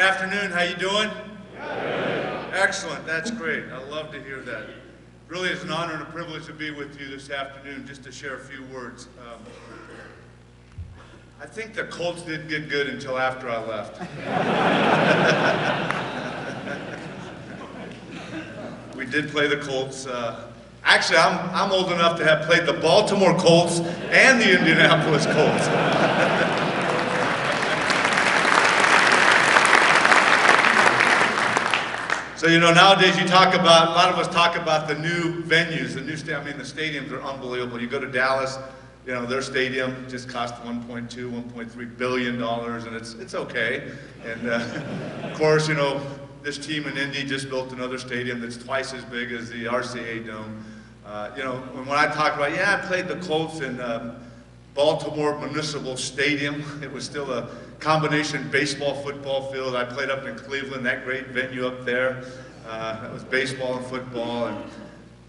afternoon. How you doing? Excellent. That's great. I love to hear that. Really, it's an honor and a privilege to be with you this afternoon, just to share a few words. I think the Colts did get good until after I left. We did play the Colts. Actually, I'm old enough to have played the Baltimore Colts and the Indianapolis Colts. So, you know, nowadays a lot of us talk about the new venues, the stadiums are unbelievable. You go to Dallas, you know, their stadium just cost $1.2, $1.3 billion, and it's okay. And of course, you know, this team in Indy just built another stadium that's twice as big as the RCA Dome. You know, when I talk about, I played the Colts in Baltimore Municipal Stadium. It was still a combination baseball, football field. I played up in Cleveland, that great venue up there. That was baseball and football.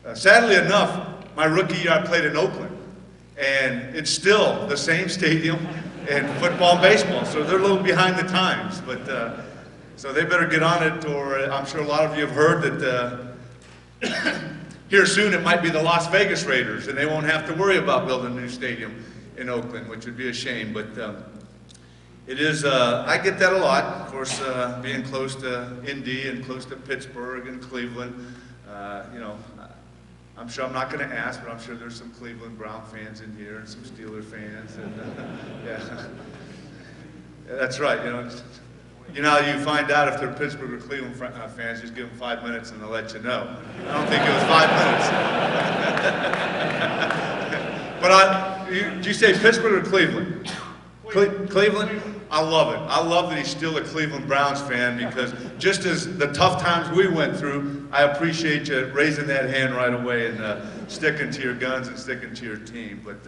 And sadly enough, my rookie year I played in Oakland. And it's still the same stadium and football and baseball. So they're a little behind the times. But so they better get on it, or I'm sure a lot of you have heard that here soon it might be the Las Vegas Raiders, and they won't have to worry about building a new stadium in Oakland, which would be a shame. But it is, I get that a lot, of course, being close to Indy and close to Pittsburgh and Cleveland. You know, I'm sure I'm not going to ask, but I'm sure there's some Cleveland Brown fans in here and some Steeler fans. And yeah, that's right. You know how you find out if they're Pittsburgh or Cleveland fans, just give them 5 minutes and they'll let you know. I don't think it was 5 minutes. But did you say Pittsburgh or Cleveland? Cleveland? I love it. I love that he's still a Cleveland Browns fan, because just as the tough times we went through, I appreciate you raising that hand right away and sticking to your guns and sticking to your team. But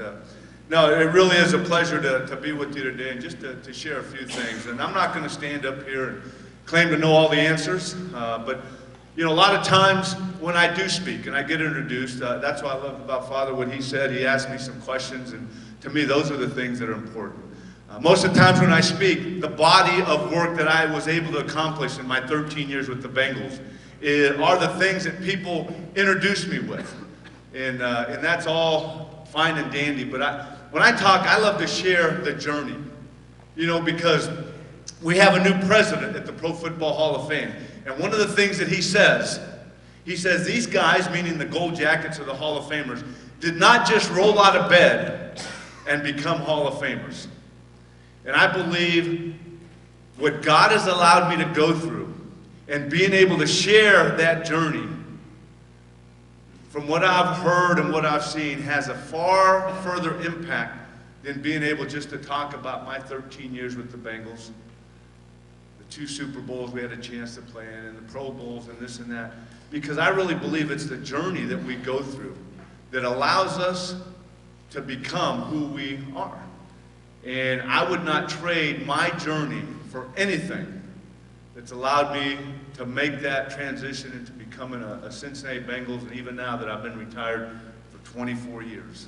no, it really is a pleasure to be with you today and just to share a few things. And I'm not going to stand up here and claim to know all the answers, but you know, a lot of times when I do speak and I get introduced, that's what I love about Father, what he said. He asked me some questions, and to me, those are the things that are important. Most of the times when I speak, the body of work that I was able to accomplish in my 13 years with the Bengals are the things that people introduce me with. And that's all fine and dandy. But when I talk, I love to share the journey. You know, because we have a new president at the Pro Football Hall of Fame. And one of the things that he says these guys, meaning the Gold Jackets or the Hall of Famers, did not just roll out of bed and become Hall of Famers. And I believe what God has allowed me to go through and being able to share that journey, from what I've heard and what I've seen, has a far further impact than being able just to talk about my 13 years with the Bengals, the 2 Super Bowls we had a chance to play in, and the Pro Bowls and this and that. Because I really believe it's the journey that we go through that allows us to become who we are. And I would not trade my journey for anything that's allowed me to make that transition into becoming a Cincinnati Bengals, and even now that I've been retired for 24 years.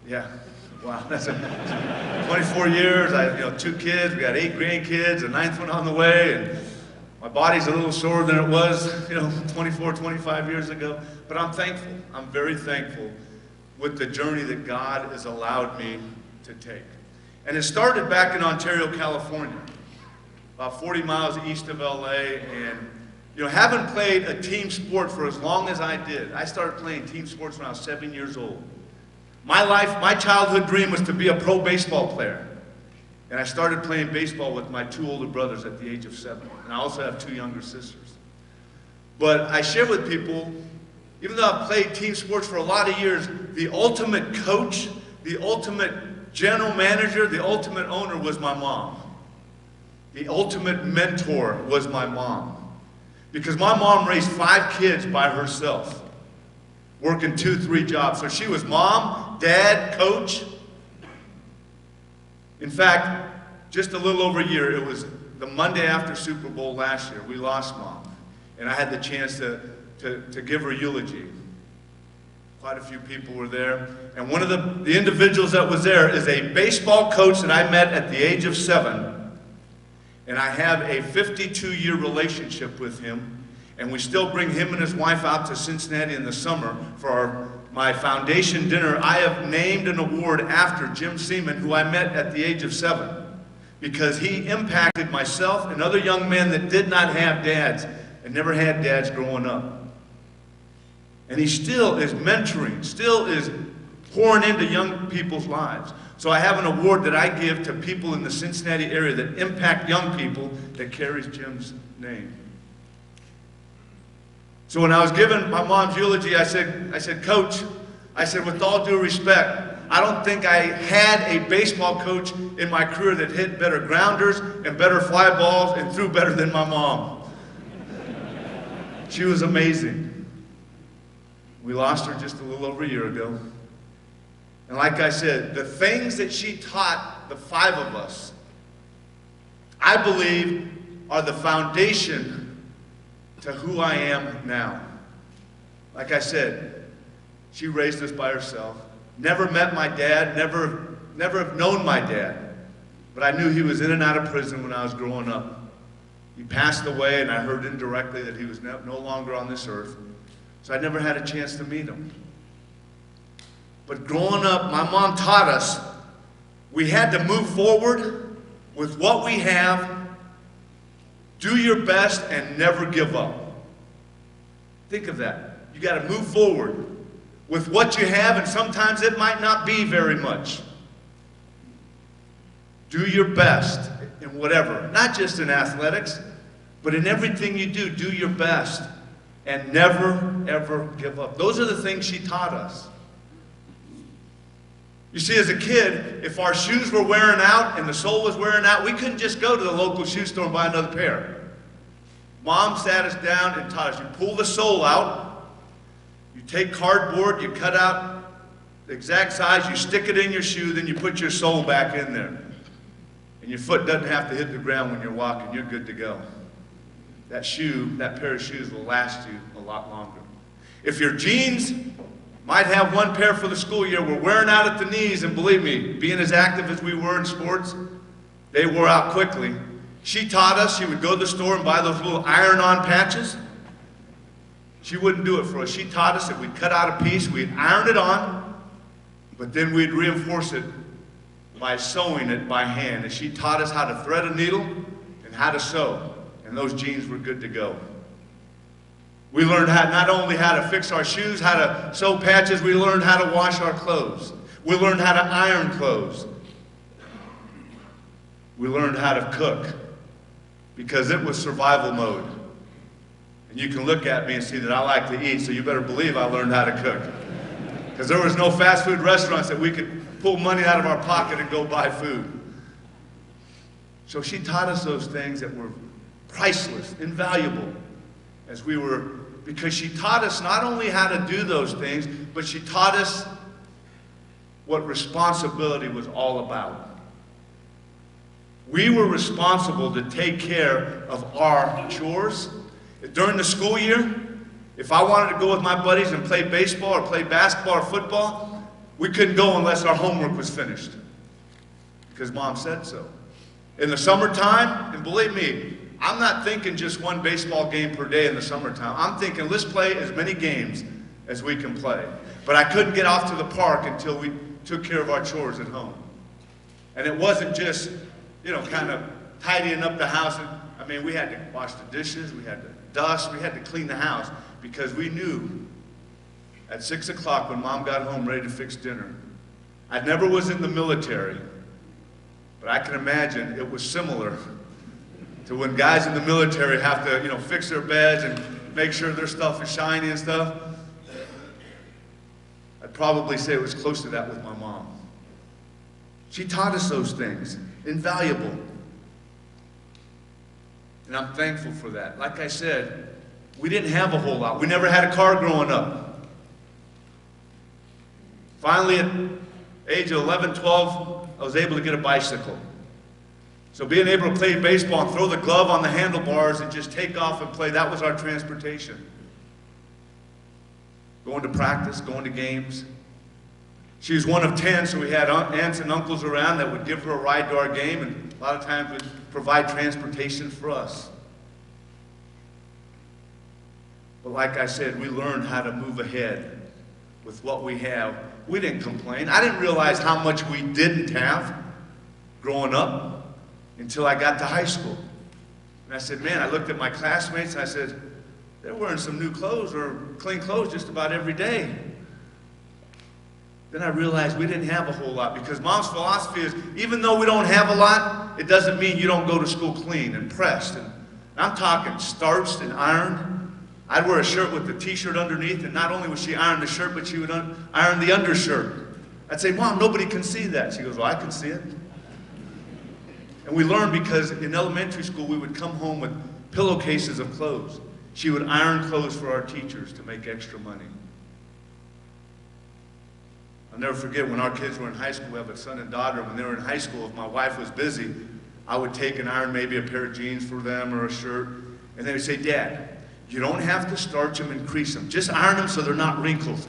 Yeah, wow, that's 24 years. I have 2 kids, we got 8 grandkids, a 9th one on the way, and my body's a little sore than it was, 24, 25 years ago. But I'm thankful. I'm very thankful with the journey that God has allowed me to take. And it started back in Ontario, California, about 40 miles east of LA. And having played a team sport for as long as I did, I started playing team sports when I was 7 years old. My childhood dream was to be a pro baseball player. And I started playing baseball with my 2 older brothers at the age of 7. And I also have 2 younger sisters. But I share with people, even though I've played team sports for a lot of years, the ultimate coach, the ultimate general manager, the ultimate owner was my mom. The ultimate mentor was my mom. Because my mom raised 5 kids by herself, working 2, 3 jobs. So she was mom, dad, coach. In fact, just a little over a year, it was the Monday after Super Bowl last year, we lost Mom. And I had the chance to give her eulogy. Quite a few people were there. And one of the individuals that was there is a baseball coach that I met at the age of 7. And I have a 52-year relationship with him. And we still bring him and his wife out to Cincinnati in the summer for my foundation dinner. I have named an award after Jim Seaman, who I met at the age of 7, because he impacted myself and other young men that did not have dads and never had dads growing up. And he still is mentoring, still is pouring into young people's lives. So I have an award that I give to people in the Cincinnati area that impact young people that carries Jim's name. So when I was giving my mom's eulogy, I said, Coach, I said, with all due respect, I don't think I had a baseball coach in my career that hit better grounders and better fly balls and threw better than my mom. She was amazing. We lost her just a little over a year ago. And like I said, the things that she taught the 5 of us, I believe, are the foundation to who I am now. Like I said, she raised us by herself. Never met my dad, never have known my dad, but I knew he was in and out of prison when I was growing up. He passed away, and I heard indirectly that he was no longer on this earth, so I never had a chance to meet him. But growing up, my mom taught us we had to move forward with what we have. Do your best and never give up. Think of that. You got to move forward with what you have, and sometimes it might not be very much. Do your best in whatever, not just in athletics, but in everything you do, do your best and never, ever give up. Those are the things she taught us. You see, as a kid, if our shoes were wearing out and the sole was wearing out, we couldn't just go to the local shoe store and buy another pair. Mom sat us down and taught us, you pull the sole out, you take cardboard, you cut out the exact size, you stick it in your shoe, then you put your sole back in there. And your foot doesn't have to hit the ground when you're walking, you're good to go. That shoe, that pair of shoes will last you a lot longer. If your jeans might have one pair for the school year, we're wearing out at the knees, and believe me, being as active as we were in sports, they wore out quickly. She taught us, she would go to the store and buy those little iron-on patches. She wouldn't do it for us. She taught us that we'd cut out a piece, we'd iron it on, but then we'd reinforce it by sewing it by hand. And she taught us how to thread a needle and how to sew, and those jeans were good to go. We learned not only how to fix our shoes, how to sew patches, we learned how to wash our clothes. We learned how to iron clothes. We learned how to cook, because it was survival mode. And you can look at me and see that I like to eat, so you better believe I learned how to cook. Because there was no fast food restaurants that we could pull money out of our pocket and go buy food. So she taught us those things that were priceless, invaluable, because she taught us not only how to do those things, but she taught us what responsibility was all about. We were responsible to take care of our chores. During the school year, if I wanted to go with my buddies and play baseball or play basketball or football, we couldn't go unless our homework was finished, because Mom said so. In the summertime, and believe me, I'm not thinking just one baseball game per day in the summertime. I'm thinking, let's play as many games as we can play. But I couldn't get off to the park until we took care of our chores at home. And it wasn't just, kind of tidying up the house. I mean, we had to wash the dishes, we had to dust, we had to clean the house, because we knew at 6 o'clock when Mom got home ready to fix dinner. I never was in the military, but I can imagine it was similar to when guys in the military have to, fix their beds and make sure their stuff is shiny and stuff. I'd probably say it was close to that with my mom. She taught us those things, invaluable. And I'm thankful for that. Like I said, we didn't have a whole lot. We never had a car growing up. Finally, at age of 11, 12, I was able to get a bicycle. So being able to play baseball and throw the glove on the handlebars and just take off and play, that was our transportation. Going to practice, going to games. She was one of 10, so we had aunts and uncles around that would give her a ride to our game, and a lot of times we'd provide transportation for us. But like I said, we learned how to move ahead with what we have. We didn't complain. I didn't realize how much we didn't have growing up until I got to high school. And I said, man, I looked at my classmates and I said, they're wearing some new clothes or clean clothes just about every day. Then I realized we didn't have a whole lot, because Mom's philosophy is, even though we don't have a lot, it doesn't mean you don't go to school clean and pressed. And I'm talking starched and ironed. I'd wear a shirt with the t-shirt underneath, and not only would she iron the shirt, but she would iron the undershirt. I'd say, Mom, nobody can see that. She goes, well, I can see it. And we learned because in elementary school, we would come home with pillowcases of clothes. She would iron clothes for our teachers to make extra money. I'll never forget when our kids were in high school. We have a son and daughter. When they were in high school, if my wife was busy, I would take and iron maybe a pair of jeans for them or a shirt. And they would say, Dad, you don't have to starch them and crease them. Just iron them so they're not wrinkled.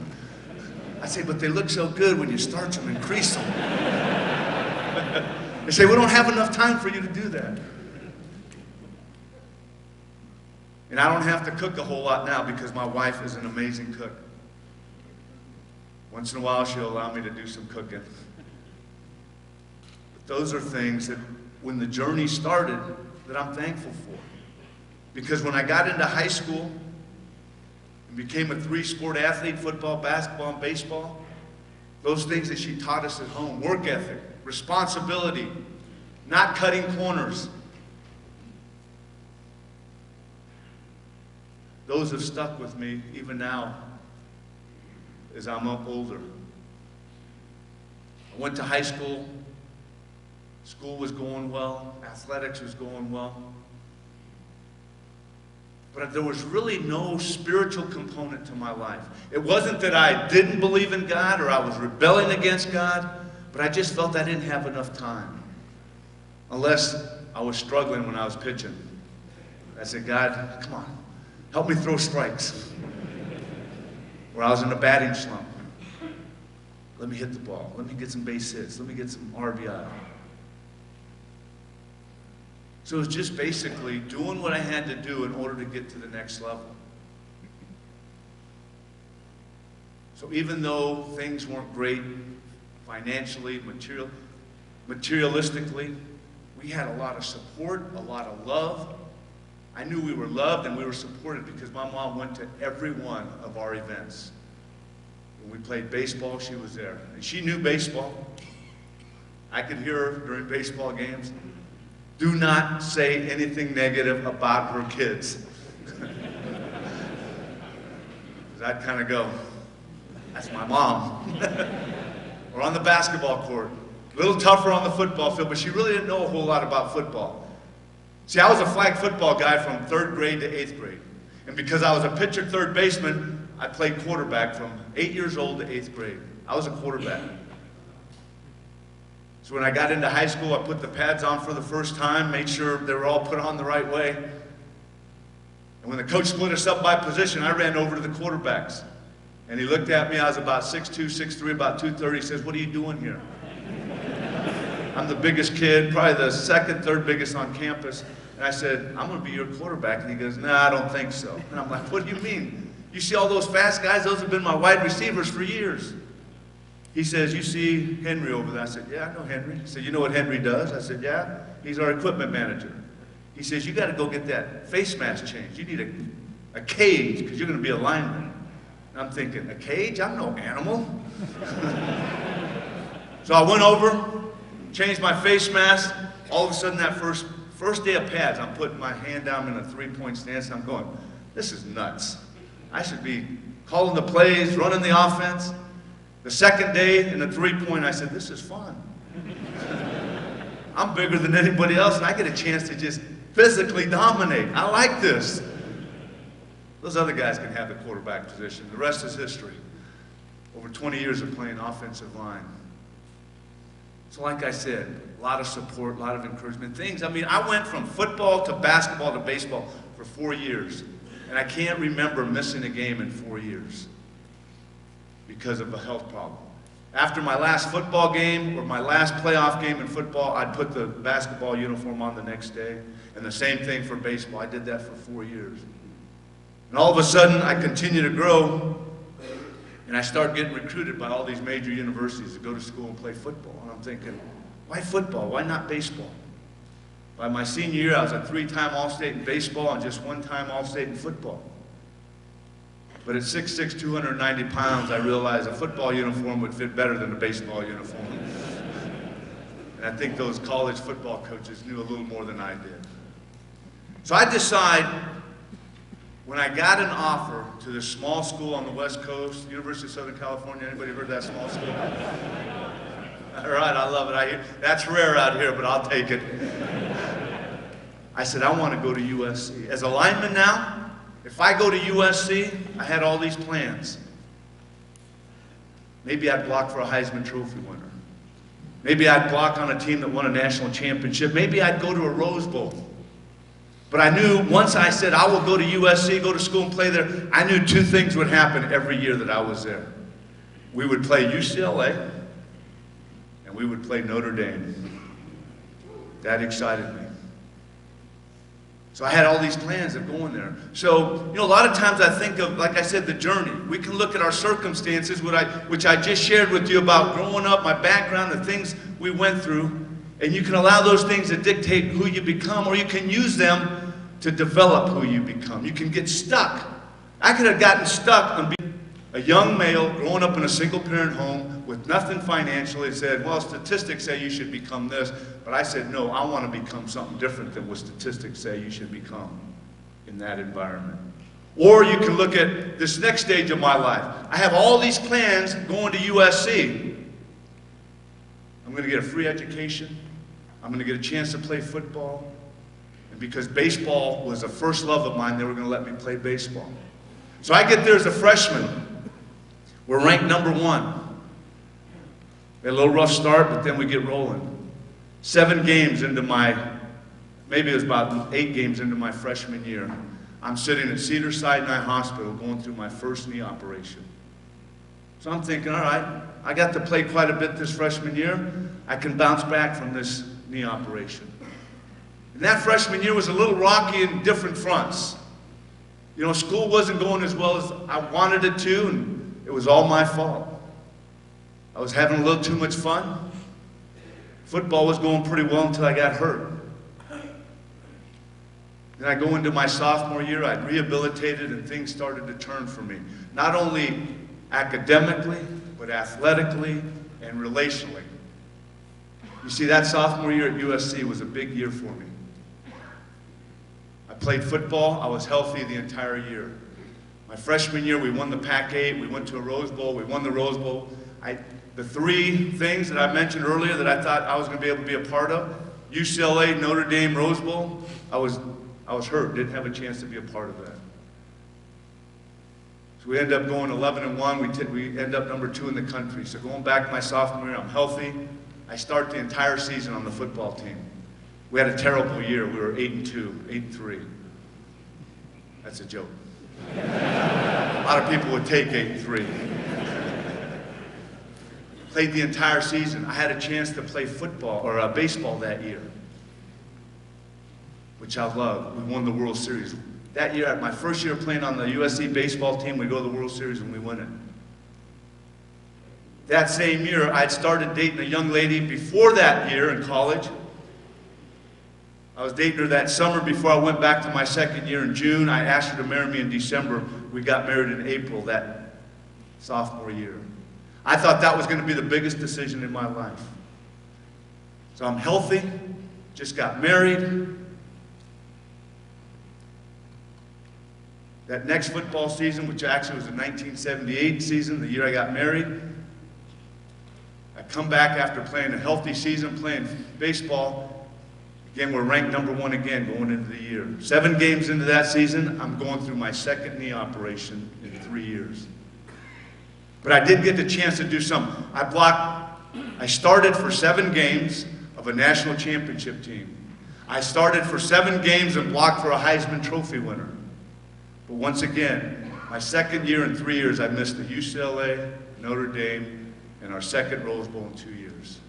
I say, but they look so good when you starch them and crease them. They say, we don't have enough time for you to do that. And I don't have to cook a whole lot now because my wife is an amazing cook. Once in a while, she'll allow me to do some cooking. But those are things that, when the journey started, that I'm thankful for. Because when I got into high school and became a 3-sport athlete, football, basketball, and baseball, those things that she taught us at home, work ethic, responsibility, not cutting corners, those have stuck with me even now as I'm older. I went to high school. School was going well. Athletics was going well. But there was really no spiritual component to my life. It wasn't that I didn't believe in God or I was rebelling against God, but I just felt I didn't have enough time. Unless I was struggling when I was pitching. I said, God, come on, help me throw strikes. Or I was in a batting slump. Let me hit the ball. Let me get some base hits. Let me get some RBI. So it was just basically doing what I had to do in order to get to the next level. So even though things weren't great financially, materialistically, we had a lot of support, a lot of love. I knew we were loved and we were supported because my mom went to every one of our events. When we played baseball, she was there. And she knew baseball. I could hear her during baseball games. Do not say anything negative about her kids. I'd kind of go, that's my mom. Or on the basketball court. A little tougher on the football field, but she really didn't know a whole lot about football. See, I was a flag football guy from 3rd grade to 8th grade. And because I was a pitcher, third baseman, I played quarterback from 8 years old to 8th grade. I was a quarterback. So when I got into high school, I put the pads on for the first time, made sure they were all put on the right way. And when the coach split us up by position, I ran over to the quarterbacks. And he looked at me, I was about 6'2", 6'3", about 230. He says, what are you doing here? I'm the biggest kid, probably the second, third biggest on campus. And I said, I'm going to be your quarterback. And he goes, nah, I don't think so. And I'm like, what do you mean? You see all those fast guys? Those have been my wide receivers for years. He says, you see Henry over there? I said, yeah, I know Henry. He said, you know what Henry does? I said, yeah. He's our equipment manager. He says, you got to go get that face mask changed. You need a cage because you're going to be a lineman. And I'm thinking, a cage? I'm no animal. So I went over, changed my face mask. All of a sudden, that first day of pads, I'm putting my hand down in a three-point stance, and I'm going, this is nuts. I should be calling the plays, running the offense. The second day in the three-point, I said, this is fun. I'm bigger than anybody else, and I get a chance to just physically dominate. I like this. Those other guys can have the quarterback position. The rest is history. Over 20 years of playing offensive line. So like I said, a lot of support, a lot of encouragement. Things, I mean, I went from football to basketball to baseball for 4 years. And I can't remember missing a game in 4 years because of a health problem. After my last football game or my last playoff game in football, I'd put the basketball uniform on the next day. And the same thing for baseball. I did that for 4 years. And all of a sudden, I continue to grow, and I start getting recruited by all these major universities to go to school and play football. And I'm thinking, why football? Why not baseball? By my senior year, I was a 3-time All-State in baseball and just 1-time All-State in football. But at 6'6", 290 pounds, I realized a football uniform would fit better than a baseball uniform. And I think those college football coaches knew a little more than I did. So I decide, when I got an offer to this small school on the West Coast, University of Southern California, anybody heard of that small school? All right, I love it. That's rare out here, but I'll take it. I said, I want to go to USC. As a lineman now, if I go to USC, I had all these plans. Maybe I'd block for a Heisman Trophy winner. Maybe I'd block on a team that won a national championship. Maybe I'd go to a Rose Bowl. But I knew once I said I will go to USC, go to school and play there, I knew 2 things would happen every year that I was there. We would play UCLA, and we would play Notre Dame. That excited me. So I had all these plans of going there. So, a lot of times I think of, like I said, the journey. We can look at our circumstances, which I just shared with you about growing up, my background, the things we went through, and you can allow those things to dictate who you become, or you can use them to develop who you become. You can get stuck. I could have gotten stuck on being a young male growing up in a single-parent home with nothing financially and said, well, statistics say you should become this. But I said, no, I want to become something different than what statistics say you should become in that environment. Or you can look at this next stage of my life. I have all these plans going to USC. I'm going to get a free education. I'm going to get a chance to play football. And because baseball was a first love of mine, they were going to let me play baseball. So I get there as a freshman. We're ranked #1. We had a little rough start, but then we get rolling. 7 games into maybe it was about 8 games into my freshman year, I'm sitting at Cedars-Sinai Hospital going through my first knee operation. So I'm thinking, all right, I got to play quite a bit this freshman year. I can bounce back from this knee operation. And that freshman year was a little rocky in different fronts. School wasn't going as well as I wanted it to, and it was all my fault. I was having a little too much fun. Football was going pretty well until I got hurt. Then I go into my sophomore year, I'd rehabilitated, and things started to turn for me. Not only academically, but athletically and relationally. You see, that sophomore year at USC was a big year for me. I played football, I was healthy the entire year. My freshman year, we won the Pac-8, we went to a Rose Bowl, we won the Rose Bowl. The 3 things that I mentioned earlier that I thought I was going to be able to be a part of, UCLA, Notre Dame, Rose Bowl, I was hurt, didn't have a chance to be a part of that. So we end up going 11-1, we end up #2 in the country. So going back my sophomore year, I'm healthy. I start the entire season on the football team. We had a terrible year, we were 8-2, 8-3. That's a joke. A lot of people would take 8-3. Played the entire season. I had a chance to play football or baseball that year, which I loved. We won the World Series. That year, my first year playing on the USC baseball team, we go to the World Series and we win it. That same year, I'd started dating a young lady before that year in college. I was dating her that summer before I went back to my second year in June. I asked her to marry me in December. We got married in April that sophomore year. I thought that was going to be the biggest decision in my life. So I'm healthy, just got married. That next football season, which actually was the 1978 season, the year I got married, I come back after playing a healthy season, playing baseball. Again, we're ranked #1 again going into the year. 7 games into that season, I'm going through my second knee operation in 3 years. But I did get the chance to do something. I started for 7 games of a national championship team. I started for 7 games and blocked for a Heisman Trophy winner. But once again, my second year in 3 years, I missed the UCLA, Notre Dame, and our second Rose Bowl in 2 years.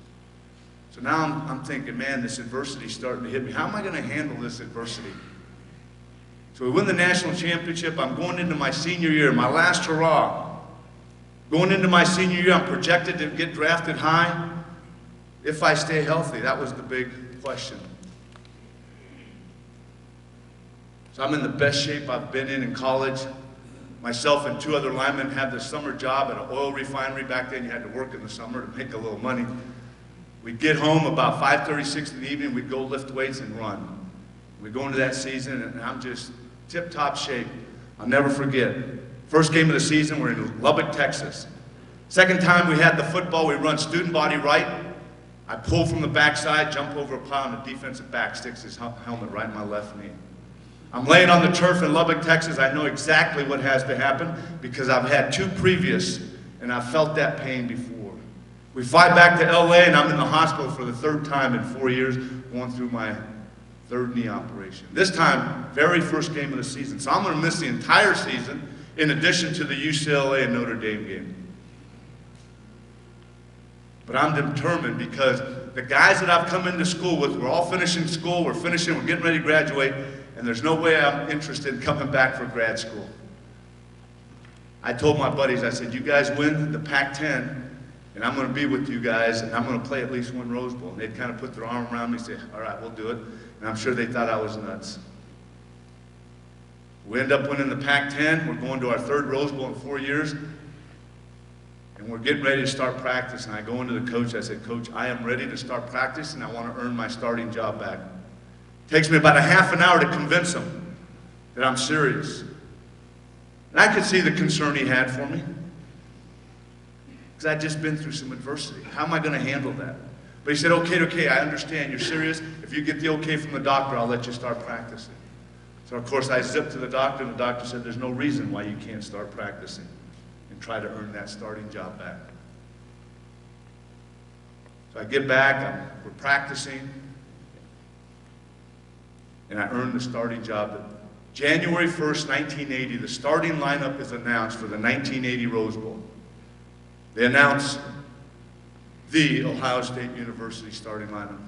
So now I'm thinking, man, this adversity's starting to hit me. How am I going to handle this adversity? So we win the national championship. I'm going into my senior year, my last hurrah. Going into my senior year, I'm projected to get drafted high. If I stay healthy, that was the big question. So I'm in the best shape I've been in college. Myself and 2 other linemen had this summer job at an oil refinery. Back then you had to work in the summer to make a little money. We'd get home about 5:30, 6 in the evening. We'd go lift weights and run. We'd go into that season, and I'm just tip-top shape. I'll never forget. First game of the season, we're in Lubbock, Texas. Second time we had the football, we run student body right. I pull from the backside, jump over a pile, and the defensive back sticks his helmet right in my left knee. I'm laying on the turf in Lubbock, Texas. I know exactly what has to happen because I've had 2 previous, and I've felt that pain before. We fly back to LA, and I'm in the hospital for the 3rd time in 4 years, going through my 3rd knee operation. This time, very first game of the season. So I'm going to miss the entire season in addition to the UCLA and Notre Dame game. But I'm determined because the guys that I've come into school with, we're all finishing school, we're getting ready to graduate, and there's no way I'm interested in coming back for grad school. I told my buddies, I said, you guys win the Pac-10, and I'm going to be with you guys, and I'm going to play at least 1 Rose Bowl. And they'd kind of put their arm around me and say, all right, we'll do it. And I'm sure they thought I was nuts. We end up winning the Pac-10. We're going to our 3rd Rose Bowl in 4 years. And we're getting ready to start practice. And I go into the coach. I said, Coach, I am ready to start practice, and I want to earn my starting job back. It takes me about a half an hour to convince him that I'm serious. And I could see the concern he had for me. I'd just been through some adversity. How am I going to handle that? But he said, okay, I understand. You're serious. If you get the okay from the doctor, I'll let you start practicing. So, of course, I zipped to the doctor, and the doctor said, there's no reason why you can't start practicing and try to earn that starting job back. So I get back, we're practicing, and I earned the starting job. January 1st, 1980, the starting lineup is announced for the 1980 Rose Bowl. They announce the Ohio State University starting lineup.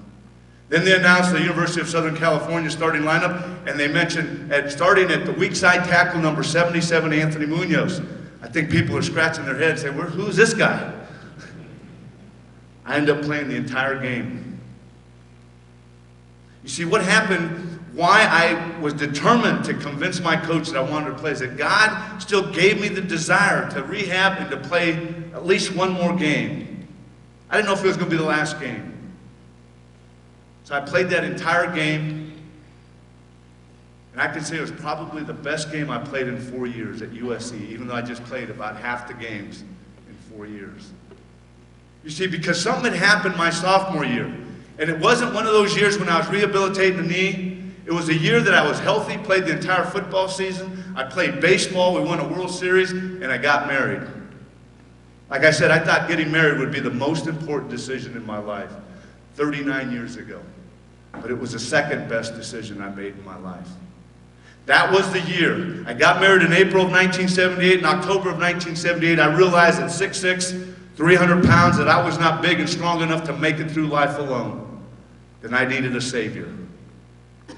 Then they announce the University of Southern California starting lineup, and they mention starting at the weak side tackle number 77, Anthony Munoz. I think people are scratching their heads and saying, who's this guy? I end up playing the entire game. You see, what happened, why I was determined to convince my coach that I wanted to play is that God still gave me the desire to rehab and to play at least 1 more game. I didn't know if it was going to be the last game. So I played that entire game, and I can say it was probably the best game I played in 4 years at USC, even though I just played about half the games in 4 years. You see, because something had happened my sophomore year, and it wasn't one of those years when I was rehabilitating the knee. It was a year that I was healthy, played the entire football season. I played baseball, we won a World Series, and I got married. Like I said, I thought getting married would be the most important decision in my life 39 years ago. But it was the second best decision I made in my life. That was the year. I got married in April of 1978. In October of 1978, I realized at 6'6", 300 pounds, that I was not big and strong enough to make it through life alone. Then I needed a Savior.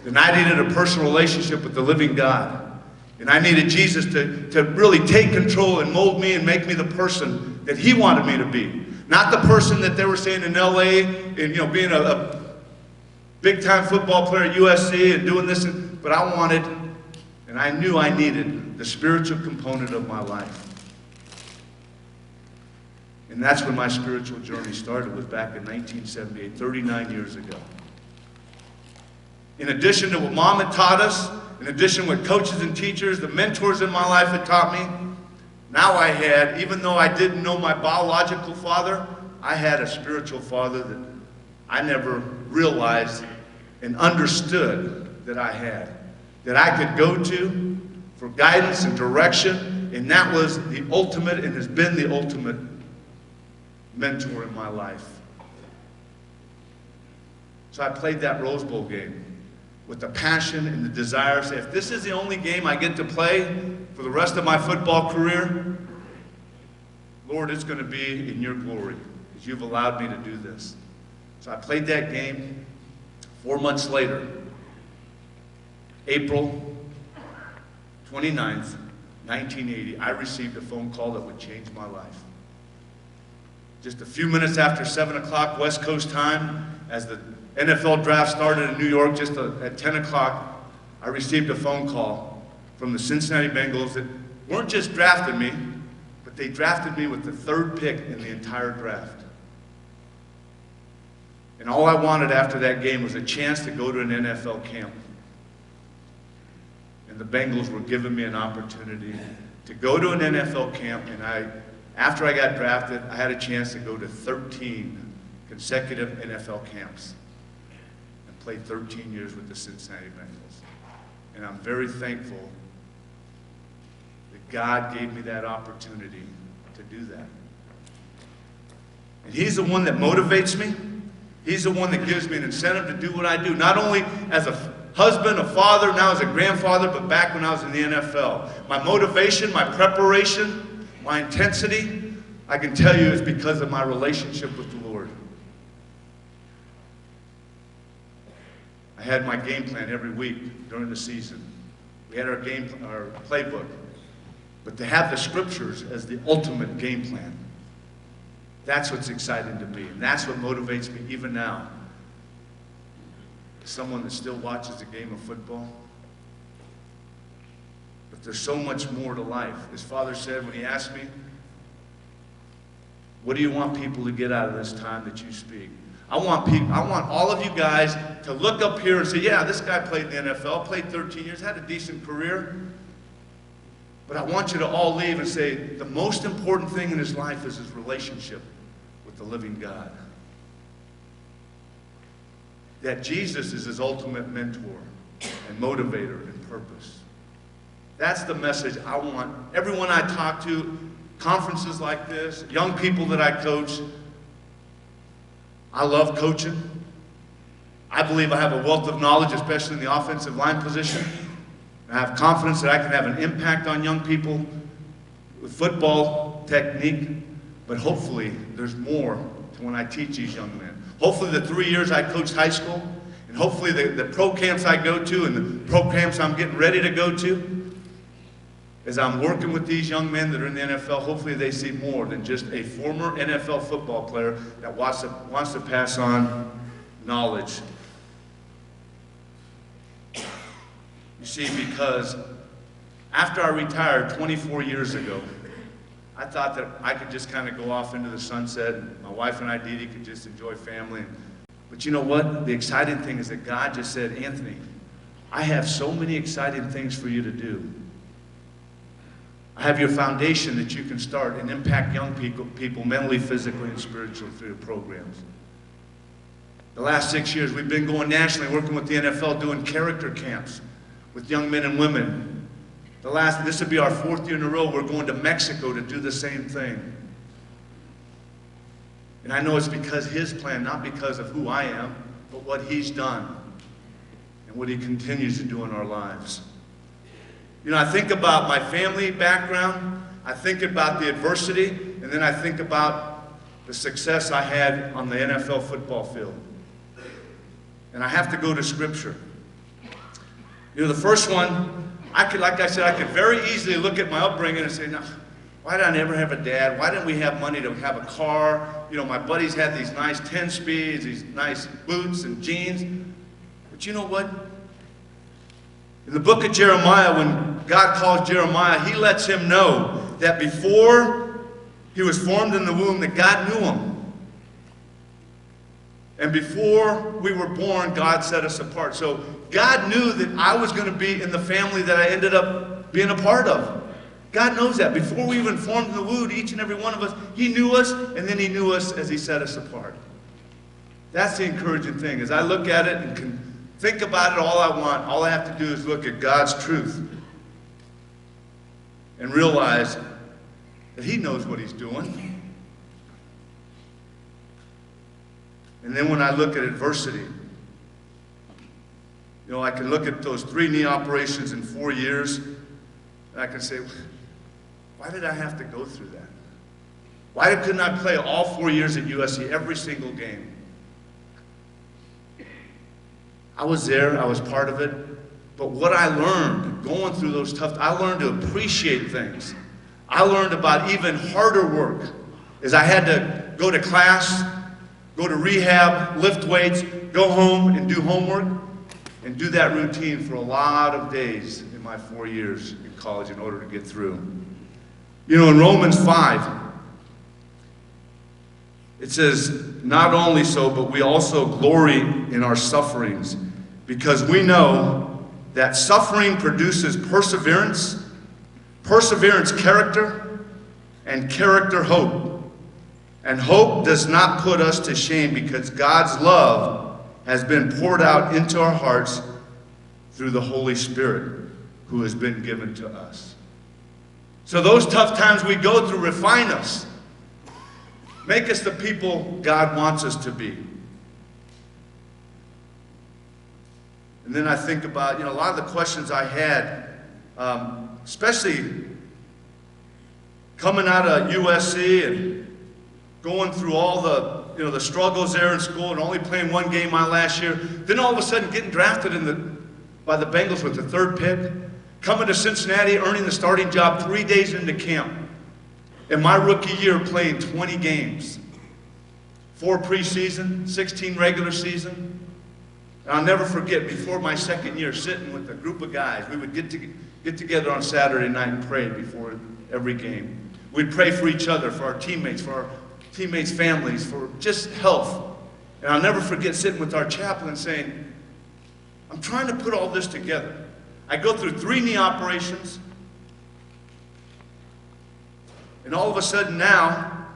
Then I needed a personal relationship with the living God. And I needed Jesus to really take control and mold me and make me the person that He wanted me to be. Not the person that they were saying in LA and being a big-time football player at USC and doing this, but I wanted, and I knew I needed the spiritual component of my life. And that's when my spiritual journey started, was back in 1978, 39 years ago. In addition to what Mom had taught us, in addition to what coaches and teachers, the mentors in my life had taught me, now I had, even though I didn't know my biological father, I had a spiritual father that I never realized and understood that I had, that I could go to for guidance and direction, and that was the ultimate and has been the ultimate mentor in my life. So I played that Rose Bowl game with the passion and the desire to say, if this is the only game I get to play for the rest of my football career, Lord, it's going to be in your glory because you've allowed me to do this. So I played that game. 4 months later, April 29th, 1980, I received a phone call that would change my life. Just a few minutes after 7 o'clock West Coast time, as the NFL draft started in New York, just at 10 o'clock, I received a phone call from the Cincinnati Bengals that weren't just drafting me, but they drafted me with the 3rd pick in the entire draft. And all I wanted after that game was a chance to go to an NFL camp. And the Bengals were giving me an opportunity to go to an NFL camp, and after I got drafted, I had a chance to go to 13 consecutive NFL camps and played 13 years with the Cincinnati Bengals. And I'm very thankful that God gave me that opportunity to do that. And He's the one that motivates me. He's the one that gives me an incentive to do what I do, not only as a husband, a father, now as a grandfather, but back when I was in the NFL. My motivation, my preparation, my intensity, I can tell you, is because of my relationship with the Lord. I had my game plan every week during the season. We had our playbook. But to have the scriptures as the ultimate game plan, that's what's exciting to me, and that's what motivates me even now. Someone that still watches a game of football. But there's so much more to life. His father said when he asked me, what do you want people to get out of this time that you speak? I want all of you guys to look up here and say, yeah, this guy played in the NFL, played 13 years, had a decent career. But I want you to all leave and say, the most important thing in his life is his relationship with the living God. That Jesus is his ultimate mentor and motivator and purpose. That's the message I want everyone I talk to, conferences like this, young people that I coach. I love coaching. I believe I have a wealth of knowledge, especially in the offensive line position. I have confidence that I can have an impact on young people with football technique, but hopefully there's more to when I teach these young men. Hopefully the 3 years I coached high school, and hopefully the pro camps I go to and the pro camps I'm getting ready to go to, as I'm working with these young men that are in the NFL, hopefully they see more than just a former NFL football player that wants to pass on knowledge. You see, because after I retired 24 years ago, I thought that I could just kind of go off into the sunset, and my wife and I, Dee Dee, could just enjoy family. But you know what? The exciting thing is that God just said, Anthony, I have so many exciting things for you to do. I have your foundation that you can start and impact young people mentally, physically, and spiritually through the programs. The last 6 years, we've been going nationally, working with the NFL, doing character camps with young men and women. This will be our 4th year in a row. We're going to Mexico to do the same thing. And I know it's because his plan, not because of who I am, but what he's done and what he continues to do in our lives. You know, I think about my family background, I think about the adversity, and then I think about the success I had on the NFL football field. And I have to go to Scripture. You know, the first one, like I said, I could very easily look at my upbringing and say, no, why did I never have a dad? Why didn't we have money to have a car? You know, my buddies had these nice 10 speeds, these nice boots and jeans. But you know what? In the book of Jeremiah, when God calls Jeremiah, he lets him know that before he was formed in the womb, that God knew him. And before we were born, God set us apart. So God knew that I was going to be in the family that I ended up being a part of. God knows that. Before we even formed in the womb, each and every one of us, he knew us, and then he knew us as he set us apart. That's the encouraging thing. As I look at it and can think about it all I want, all I have to do is look at God's truth and realize that he knows what he's doing. And then when I look at adversity, you know, I can look at those 3 knee operations in 4 years, and I can say, why did I have to go through that? Why couldn't I play all 4 years at USC, every single game? I was there, I was part of it, but what I learned going through those tough, I learned to appreciate things. I learned about even harder work, is I had to go to class, go to rehab, lift weights, go home and do homework, and do that routine for a lot of days in my 4 years in college in order to get through. You know, in Romans 5, it says, not only so, but we also glory in our sufferings, because we know that suffering produces perseverance, perseverance character, and character hope. And hope does not put us to shame, because God's love has been poured out into our hearts through the Holy Spirit who has been given to us. So those tough times we go through refine us. Make us the people God wants us to be. And then I think about, a lot of the questions I had, especially coming out of USC and going through all the, the struggles there in school and only playing one game my last year. Then all of a sudden getting drafted by the Bengals with the 3rd pick, coming to Cincinnati, earning the starting job 3 days into camp. In my rookie year, playing 20 games, 4 preseason, 16 regular season. And I'll never forget, before my 2nd year, sitting with a group of guys, we would get together on Saturday night and pray before every game. We'd pray for each other, for our teammates, families, for just health. And I'll never forget sitting with our chaplain saying, I'm trying to put all this together. I go through 3 knee operations, and all of a sudden now,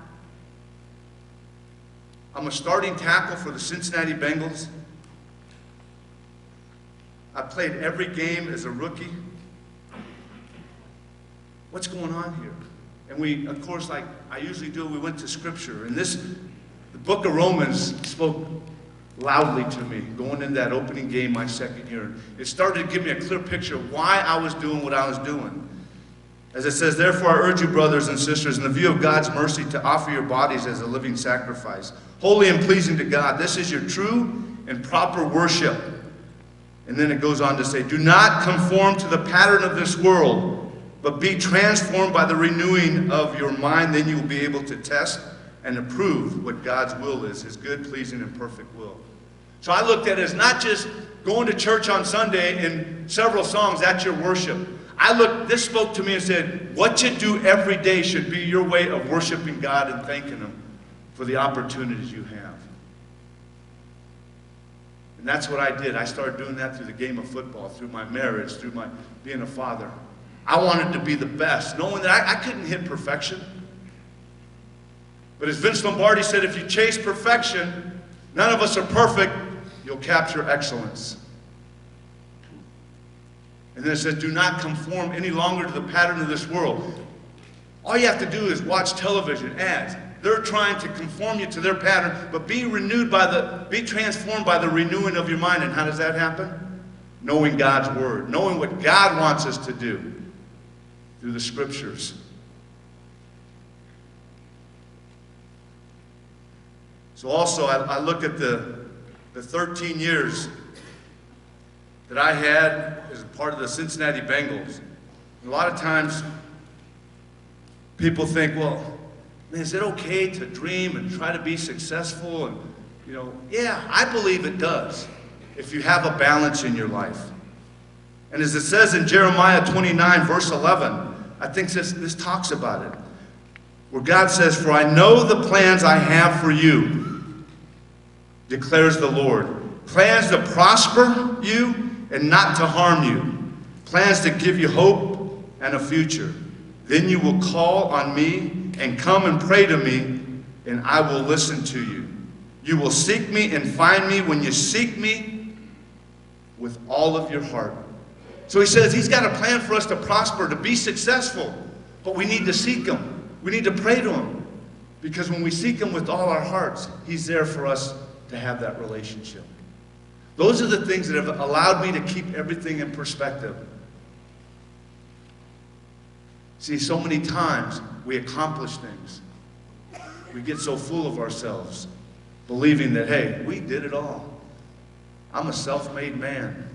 I'm a starting tackle for the Cincinnati Bengals. I played every game as a rookie. What's going on here? And we, of course, like I usually do, we went to Scripture. And the book of Romans spoke loudly to me going in that opening game my 2nd year. It started to give me a clear picture of why I was doing what I was doing. As it says, therefore I urge you, brothers and sisters, in the view of God's mercy, to offer your bodies as a living sacrifice, holy and pleasing to God. This is your true and proper worship. And then it goes on to say, do not conform to the pattern of this world, but be transformed by the renewing of your mind. Then you will be able to test and approve what God's will is, his good, pleasing, and perfect will. So I looked at it as not just going to church on Sunday and several songs, that's your worship. This spoke to me and said, what you do every day should be your way of worshiping God and thanking him for the opportunities you have. And that's what I did. I started doing that through the game of football, through my marriage, through my being a father. I wanted to be the best, knowing that I couldn't hit perfection. But as Vince Lombardi said, if you chase perfection, none of us are perfect, you'll capture excellence. And then it says, do not conform any longer to the pattern of this world. All you have to do is watch television ads. They're trying to conform you to their pattern, but be transformed by the renewing of your mind. And how does that happen? Knowing God's word, knowing what God wants us to do through the Scriptures. So also, I look at the 13 years that I had as a part of the Cincinnati Bengals. And a lot of times, people think, well, man, is it okay to dream and try to be successful? And, yeah, I believe it does, if you have a balance in your life. And as it says in Jeremiah 29, verse 11, I think this talks about it, where God says, for I know the plans I have for you, declares the Lord. Plans to prosper you and not to harm you. Plans to give you hope and a future. Then you will call on me and come and pray to me, and I will listen to you. You will seek me and find me when you seek me with all of your heart. So he says he's got a plan for us to prosper, to be successful, but we need to seek him. We need to pray to him, because when we seek him with all our hearts, he's there for us to have that relationship. Those are the things that have allowed me to keep everything in perspective. See, so many times we accomplish things, We get so full of ourselves, believing that, hey, we did it all. I'm a self-made man.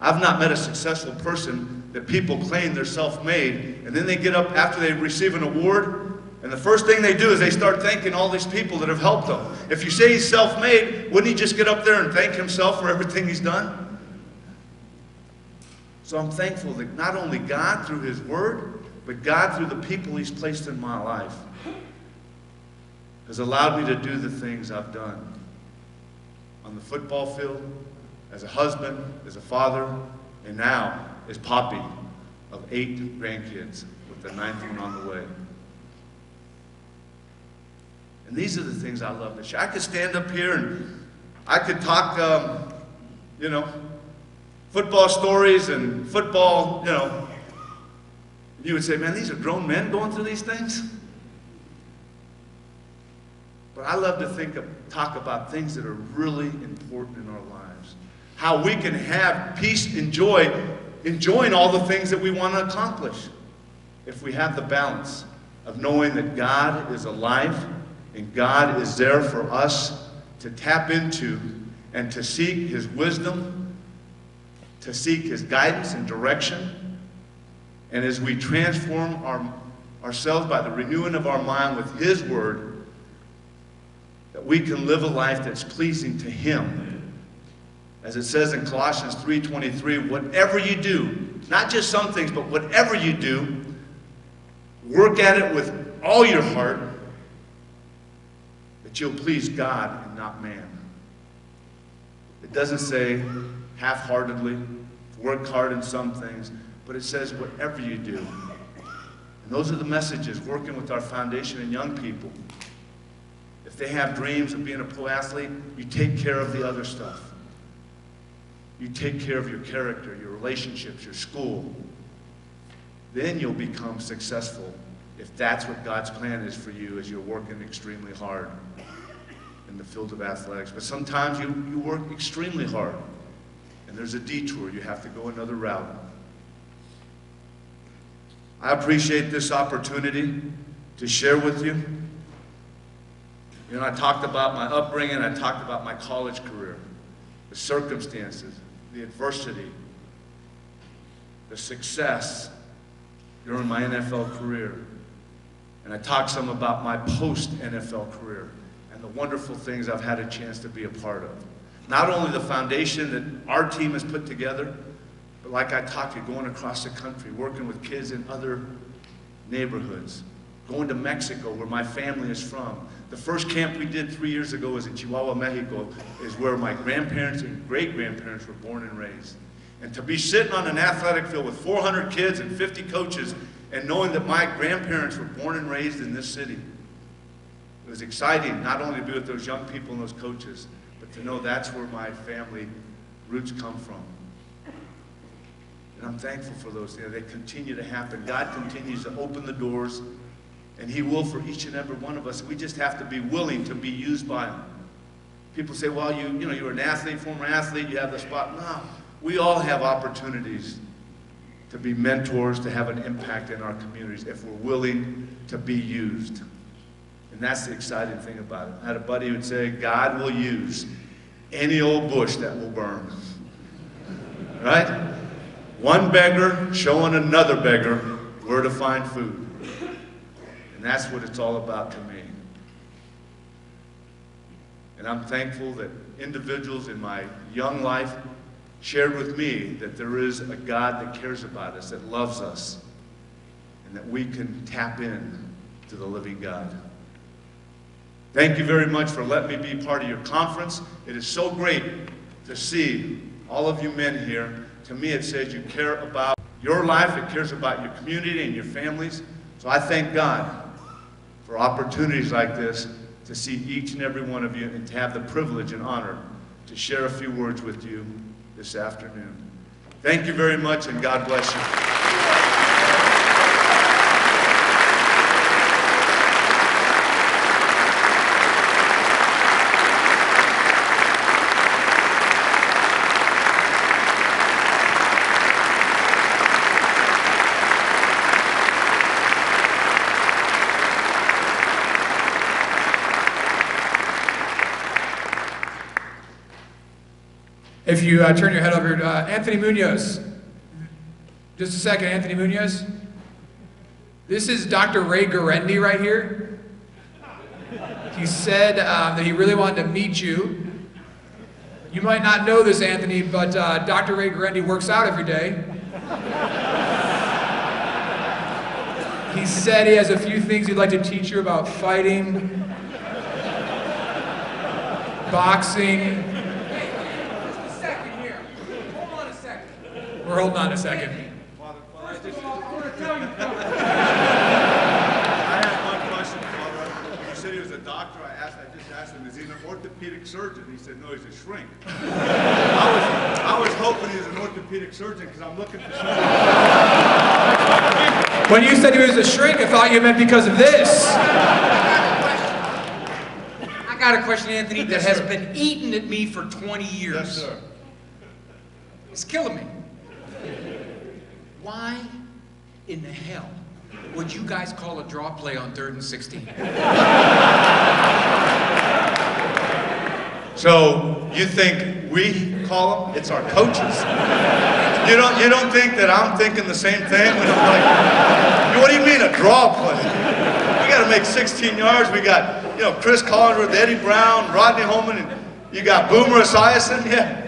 I've not met a successful person that people claim they're self-made, and then they get up after they receive an award, and the first thing they do is they start thanking all these people that have helped them. If you say he's self-made, wouldn't he just get up there and thank himself for everything he's done? So I'm thankful that not only God through his word, but God through the people he's placed in my life has allowed me to do the things I've done. On the football field, as a husband, as a father, and now as Poppy of 8 grandkids with the 9th one on the way. And these are the things I love to share. I could stand up here and I could talk, football stories and football, You would say, man, these are grown men going through these things. But I love to talk about things that are really important in our lives. How we can have peace and joy, enjoying all the things that we want to accomplish. If we have the balance of knowing that God is alive and God is there for us to tap into and to seek his wisdom, to seek his guidance and direction. And as we transform ourselves by the renewing of our mind with his word, that we can live a life that's pleasing to him. As it says in Colossians 3:23, whatever you do, not just some things, but whatever you do, work at it with all your heart, that you'll please God and not man. It doesn't say half-heartedly, work hard in some things, but it says whatever you do. And those are the messages, working with our foundation and young people. If they have dreams of being a pro athlete, you take care of the other stuff. You take care of your character, your relationships, your school. Then you'll become successful if that's what God's plan is for you as you're working extremely hard in the field of athletics. But sometimes you work extremely hard, and there's a detour. You have to go another route. I appreciate this opportunity to share with you. I talked about my upbringing, I talked about my college career, the circumstances, the adversity, the success during my NFL career. And I talked some about my post-NFL career and the wonderful things I've had a chance to be a part of. Not only the foundation that our team has put together, but like I talked to you, going across the country, working with kids in other neighborhoods, going to Mexico, where my family is from. The first camp we did 3 years ago was in Chihuahua, Mexico, is where my grandparents and great-grandparents were born and raised. And to be sitting on an athletic field with 400 kids and 50 coaches and knowing that my grandparents were born and raised in this city, it was exciting not only to be with those young people and those coaches, but to know that's where my family roots come from. And I'm thankful for those things. They continue to happen. God continues to open the doors, and he will for each and every one of us. We just have to be willing to be used by him. People say, well, you're an athlete, former athlete, you have the spot. No, we all have opportunities to be mentors, to have an impact in our communities if we're willing to be used. And that's the exciting thing about it. I had a buddy who would say, God will use any old bush that will burn. Right? One beggar showing another beggar where to find food. And that's what it's all about to me. And I'm thankful that individuals in my young life shared with me that there is a God that cares about us, that loves us, and that we can tap in to the living God. Thank you very much for letting me be part of your conference. It is so great to see all of you men here. To me, it says you care about your life, it cares about your community and your families. So I thank God for opportunities like this to see each and every one of you and to have the privilege and honor to share a few words with you this afternoon. Thank you very much, and God bless you. If you turn your head over, Anthony Munoz. Just a second, Anthony Munoz. This is Dr. Ray Garendi right here. He said that he really wanted to meet you. You might not know this, Anthony, but Dr. Ray Garendi works out every day. He said he has a few things he'd like to teach you about fighting, boxing. Hey, just a second here. Hold on a second. We're holding on a second. First of all, I want to tell you something. I have one question, Father. You said he was a doctor. I just asked him, is he an orthopedic surgeon? He said, no, he's a shrink. I was hoping he was an orthopedic surgeon because I'm looking for something. When you said he was a shrink, I thought you meant because of this. I got a question, Anthony, that has been eating at me for 20 years. Yes, sir. It's killing me. Why in the hell would you guys call a draw play on 3rd and 16? So you think we call them? It's our coaches. You don't think that I'm thinking the same thing? When I'm like, what do you mean a draw play? We got to make 16 yards. We got Chris Collinsworth, Eddie Brown, Rodney Holman, and you got Boomer Esiason. Yeah.